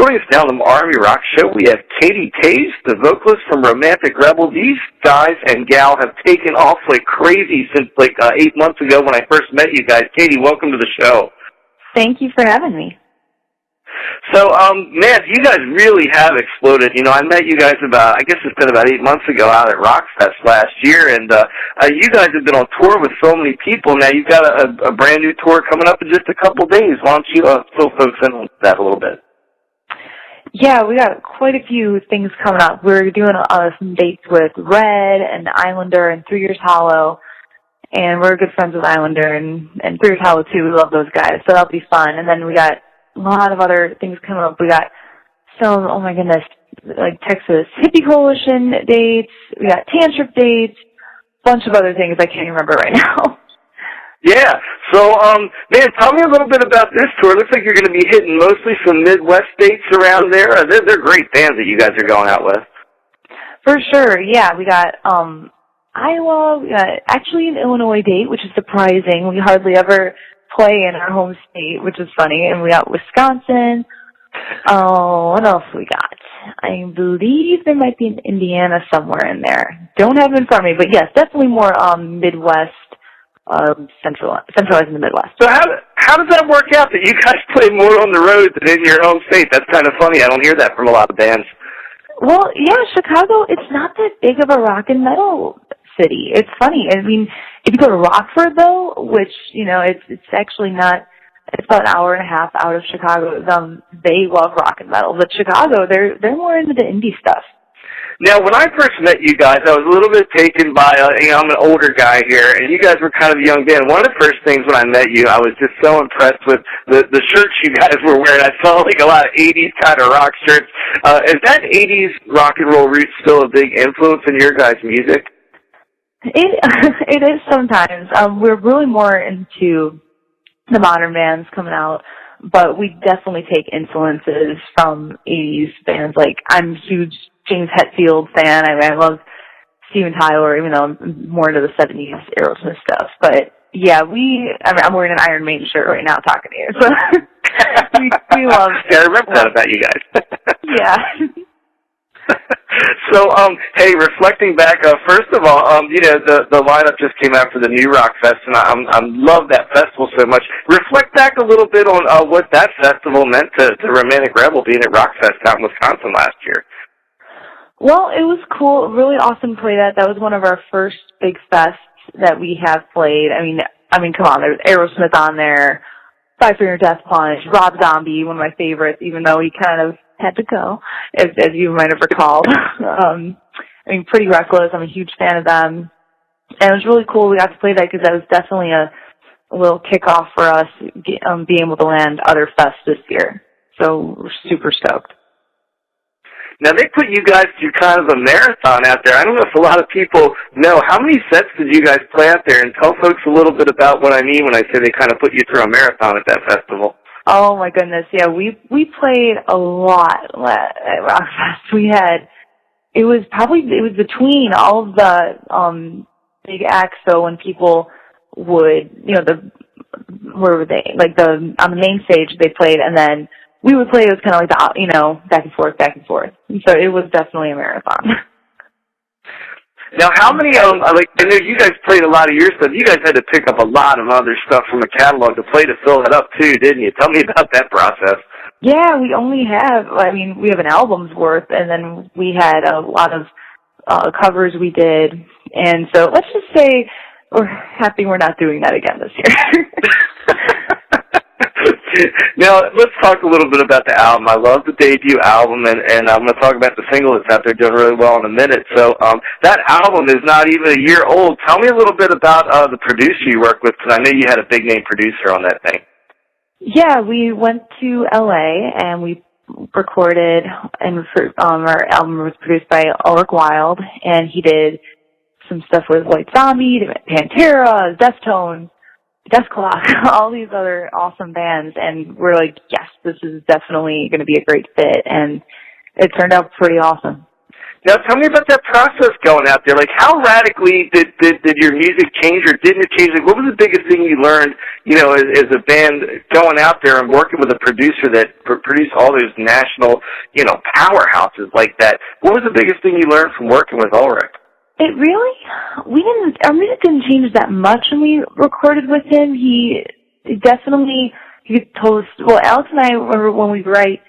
Joining us now on the Army Rock Show, we have Katie Taze, the vocalist from Romantic Rebel. These guys and gal have taken off like crazy since 8 months ago when I first met you guys. Katie, welcome to the show. Thank you for having me. So, man, you guys really have exploded. You know, I met you guys I guess it's been about 8 months ago out at Rockfest last year, and you guys have been on tour with so many people. Now you've got a brand new tour coming up in just a couple days. Why don't you fill folks in on that a little bit? Yeah, we got quite a few things coming up. We're doing some dates with Red and Islander and 3 Years Hollow, and we're good friends with Islander and 3 Years Hollow too. We love those guys, so that'll be fun. And then we got a lot of other things coming up. We got some, oh my goodness, like Texas Hippie Coalition dates. We got Tantrip dates, a bunch of other things I can't remember right now. Yeah. So, man, tell me a little bit about this tour. It looks like you're going to be hitting mostly some Midwest states around there. They're great bands that you guys are going out with. For sure, yeah. We got Iowa. We got actually an Illinois date, which is surprising. We hardly ever play in our home state, which is funny. And we got Wisconsin. Oh, what else we got? I believe there might be an Indiana somewhere in there. Don't have it in front of me, but yes, definitely more Midwest, centralized in the Midwest. So how does that work out that you guys play more on the road than in your home state? That's kind of funny. I don't hear that from a lot of bands. Well, yeah, Chicago, it's not that big of a rock and metal city. It's funny. I mean, if you go to Rockford, though, which, you know, it's actually not, it's about an hour and a half out of Chicago. They love rock and metal. But Chicago, they're more into the indie stuff. Now, when I first met you guys, I was a little bit taken by, I'm an older guy here, and you guys were kind of a young band. One of the first things when I met you, I was just so impressed with the shirts you guys were wearing. I saw like a lot of 80s kind of rock shirts. Is that 80s rock and roll root still a big influence in your guys' music? It is sometimes. We're really more into the modern bands coming out, but we definitely take influences from 80s bands. Like, I'm a huge James Hetfield fan. I love Steven Tyler, even though I'm more into the 70s Aerosmith stuff. But yeah, I'm wearing an Iron Maiden shirt right now talking to you. So we love. Yeah, I remember that about you guys. Yeah. So, hey, reflecting back, first of all, the lineup just came out for the New Rock Fest, and I love that festival so much. Reflect back a little bit on what that festival meant to Romantic Rebel being at Rockfest out in Wisconsin last year. Well, it was cool. Really awesome to play that. That was one of our first big fests that we have played. I mean, come on, there's Aerosmith on there, Five Finger Death Punch, Rob Zombie, one of my favorites, even though he kind of had to go, as you might have recalled. Pretty Reckless. I'm a huge fan of them. And it was really cool we got to play that because that was definitely a little kickoff for us being able to land other fests this year. So we're super stoked. Now, they put you guys through kind of a marathon out there. I don't know if a lot of people know. How many sets did you guys play out there? And tell folks a little bit about what I mean when I say they kind of put you through a marathon at that festival. Oh my goodness, yeah, we played a lot at Rockfest. It was between all of the big acts. So when people would, where were they? Like on the main stage they played, and then we would play. It was kind of like back and forth. And so it was definitely a marathon. Now, how many, I know you guys played a lot of your stuff. You guys had to pick up a lot of other stuff from the catalog to play to fill it up, too, didn't you? Tell me about that process. Yeah, we only have, we have an album's worth, and then we had a lot of covers we did. And so let's just say we're happy we're not doing that again this year. Now, let's talk a little bit about the album. I love the debut album, and I'm going to talk about the single that's out there doing really well in a minute. So that album is not even a year old. Tell me a little bit about the producer you worked with, because I know you had a big-name producer on that thing. Yeah, we went to L.A., and we recorded, and our album was produced by Ulrich Wild, and he did some stuff with White Zombie, Pantera, Deftones, Death Clock, all these other awesome bands, and we're like, yes, this is definitely going to be a great fit, and it turned out pretty awesome. Now, tell me about that process going out there. Like, how radically did your music change, or didn't it change? Like, what was the biggest thing you learned, as a band going out there and working with a producer that produced all those national, powerhouses like that? What was the biggest thing you learned from working with Ulrich? Our music didn't change that much when we recorded with him. He told us, well, Alex and I, when we write,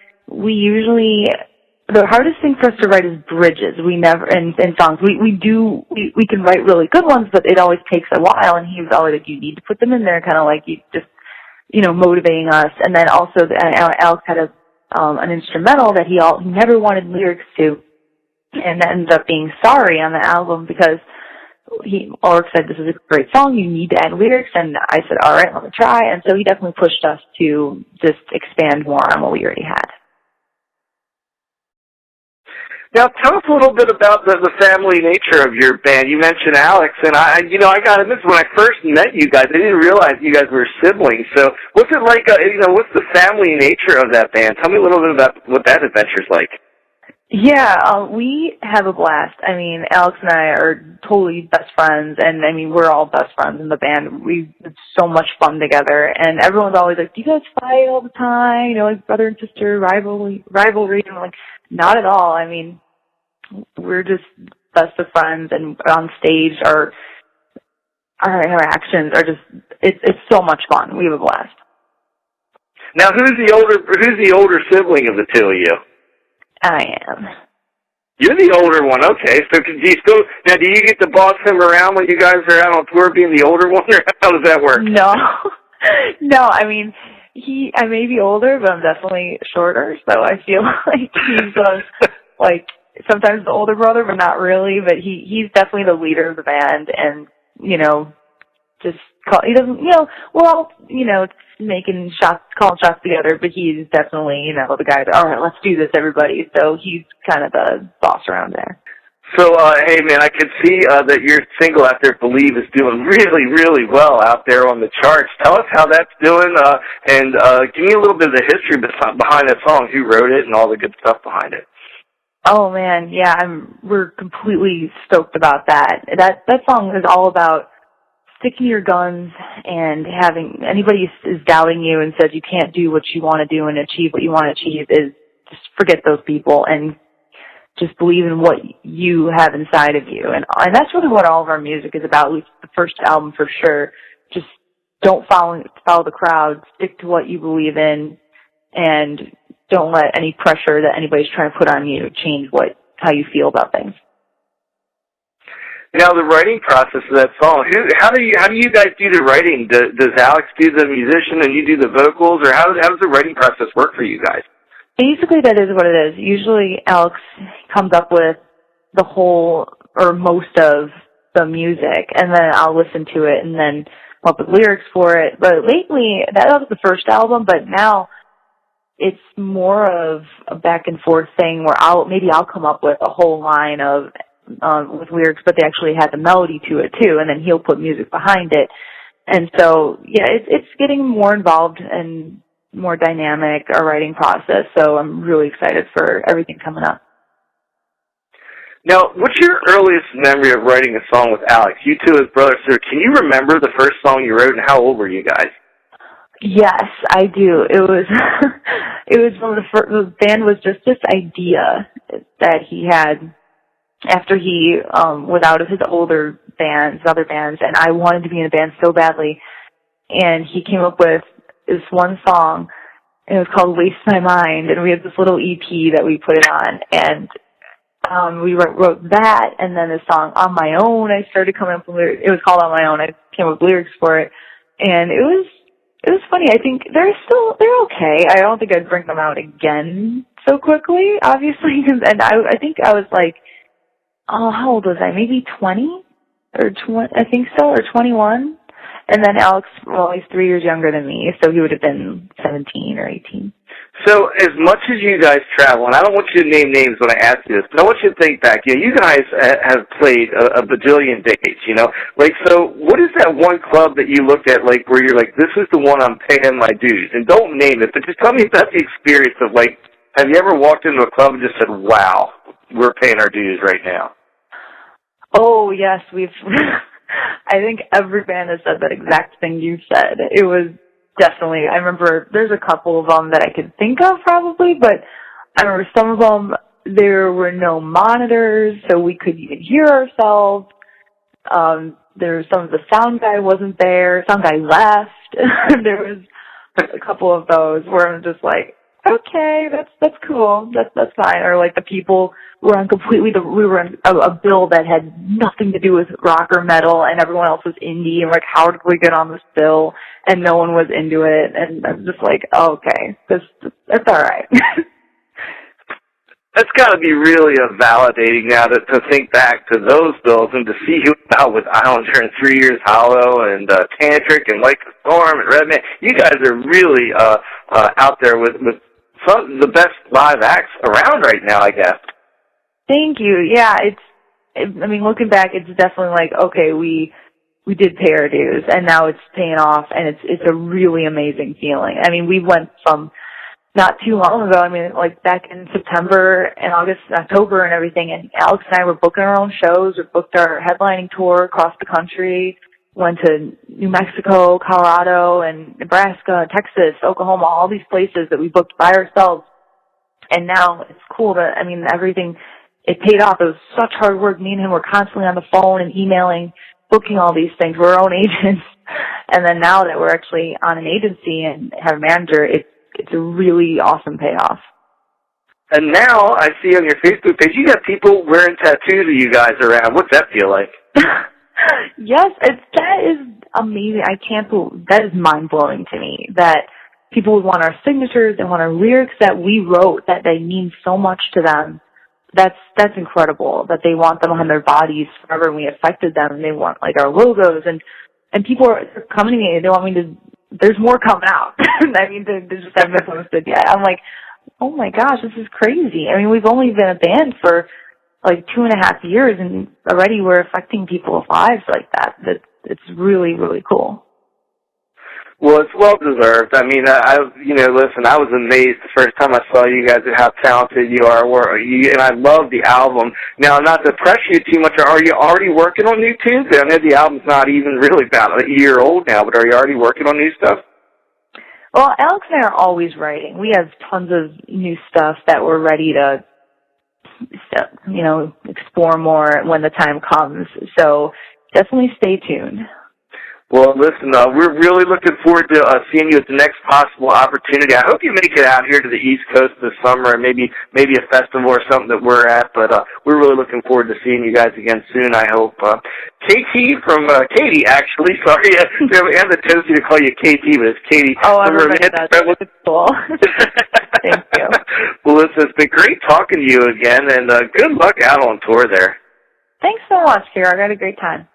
the hardest thing for us to write is bridges. We never, in songs, we can write really good ones, but it always takes a while, and he was always like, you need to put them in there, kind of like you just, motivating us. And then also, Alex had an instrumental that he never wanted lyrics to, and that ended up being Sorry on the album, because Ulrich said, this is a great song, you need to add lyrics, and I said, all right, let me try. And so he definitely pushed us to just expand more on what we already had. Now, tell us a little bit about the family nature of your band. You mentioned Alex, and I got to admit, when I first met you guys, I didn't realize you guys were siblings. So what's it like, what's the family nature of that band? Tell me a little bit about what that adventure's like. Yeah, we have a blast. I mean, Alex and I are totally best friends, and I mean, we're all best friends in the band. It's so much fun together, and everyone's always like, do you guys fight all the time? Like brother and sister rivalry? And I'm like, not at all. I mean, we're just best of friends, and on stage, our interactions are just, it's so much fun. We have a blast. Now, who's the older sibling of the two of you? I am. You're the older one, okay. So do you get to boss him around when you guys are out on tour being the older one, or how does that work? No. No, I mean, I may be older, but I'm definitely shorter, so I feel like he's, sometimes the older brother, but not really, but he's definitely the leader of the band, and, he doesn't, we're all, calling shots together, but he's definitely, the guy that, all right, let's do this, everybody. So he's kind of the boss around there. So, hey, man, I can see that your single out there, Believe, is doing really, really well out there on the charts. Tell us how that's doing, and give me a little bit of the history behind that song, who wrote it, and all the good stuff behind it. Oh, man, yeah, we're completely stoked about that. That song is all about sticking to your guns, and having anybody is doubting you and says you can't do what you want to do and achieve what you want to achieve, is just forget those people and just believe in what you have inside of you. And that's really what all of our music is about, at least the first album for sure. Just don't follow the crowd, stick to what you believe in, and don't let any pressure that anybody's trying to put on you change how you feel about things. Now, the writing process of that song, how do you guys do the writing? Does Alex do the musician and you do the vocals, or how does the writing process work for you guys? Basically, that is what it is. Usually, Alex comes up with the whole or most of the music, and then I'll listen to it and then come up with lyrics for it. But lately, that was the first album, but now it's more of a back and forth thing where I'll come up with a whole line with lyrics, but they actually had the melody to it too, and then he'll put music behind it. And so, yeah, it's getting more involved and more dynamic, our writing process, so I'm really excited for everything coming up. Now, what's your earliest memory of writing a song with Alex? You two as brothers, so can you remember the first song you wrote, and how old were you guys? Yes, I do. It was when the band was just this idea that he had after he was out of his other bands, and I wanted to be in a band so badly, and he came up with this one song, and it was called Waste My Mind, and we had this little EP that we put it on, and we wrote that, and then the song On My Own, I started coming up with lyrics. It was called On My Own. I came up with lyrics for it, and it was funny. I think they're okay. I don't think I'd bring them out again so quickly, obviously, and I think I was like, how old was I? Maybe 20 or 20, I think so, or 21. And then Alex, he's 3 years younger than me, so he would have been 17 or 18. So as much as you guys travel, and I don't want you to name names when I ask you this, but I want you to think back. You guys have played a bajillion dates, so what is that one club that you looked at, where you're like, this is the one I'm paying my dues? And don't name it, but just tell me about the experience of, have you ever walked into a club and just said, wow, we're paying our dues right now. Oh, yes, we've, I think every band has said that exact thing you said. It was definitely, I remember there's a couple of them that I could think of probably, but I remember some of them, there were no monitors, so we couldn't even hear ourselves. There was some of the sound guy wasn't there, sound guy left. There was a couple of those where I'm just like, okay, that's cool, that's fine. Or like the people were on we were on a bill that had nothing to do with rock or metal, and everyone else was indie, and like, how did we get on this bill? And no one was into it, and I'm just like, oh, okay, that's all right. That's got to be really validating now to think back to those bills and to see you out with Islander and 3 Years Hollow and Tantric and Like the Storm and Redman. You guys are really out there with some of the best live acts around right now, I guess. Thank you. Yeah, I mean, looking back, it's definitely like, okay, we did pay our dues, and now it's paying off, and it's a really amazing feeling. I mean, we went from not too long ago, I mean, like back in September and August and October and everything, and Alex and I were booking our own shows. We booked our headlining tour across the country, went to New Mexico, Colorado, and Nebraska, Texas, Oklahoma, all these places that we booked by ourselves. And now it's cool that, I mean, everything, it paid off. It was such hard work. Me and him were constantly on the phone and emailing, booking all these things. We're our own agents. And then now that we're actually on an agency and have a manager, it's a really awesome payoff. And now I see on your Facebook page, you got people wearing tattoos of you guys around. What's that feel like? Yes, that is amazing. That is mind-blowing to me, that people would want our signatures and want our lyrics that we wrote, that they mean so much to them. That's incredible, that they want them on their bodies forever, and we affected them, and they want, like, our logos, and people are coming to me, they want me to, there's more coming out. I mean, they just haven't been posted yet. I'm like, oh my gosh, this is crazy. I mean, we've only been a band for like 2.5 years, and already we're affecting people's lives like that. It's really, really cool. Well, it's well deserved. I mean, listen, I was amazed the first time I saw you guys at how talented you are, and I love the album. Now, not to pressure you too much, are you already working on new tunes? I know the album's not even really about a year old now, but are you already working on new stuff? Well, Alex and I are always writing. We have tons of new stuff that we're ready to, explore more when the time comes. So definitely stay tuned. Well, listen, we're really looking forward to seeing you at the next possible opportunity. I hope you make it out here to the East Coast this summer, and maybe a festival or something that we're at. But we're really looking forward to seeing you guys again soon, I hope. Katie, actually, sorry, I have the tendency to call you KT, but it's Katie. Oh, everybody does. It's cool. Thank you. Well, listen, it's been great talking to you again, and good luck out on tour there. Thanks so much, Kira. I had a great time.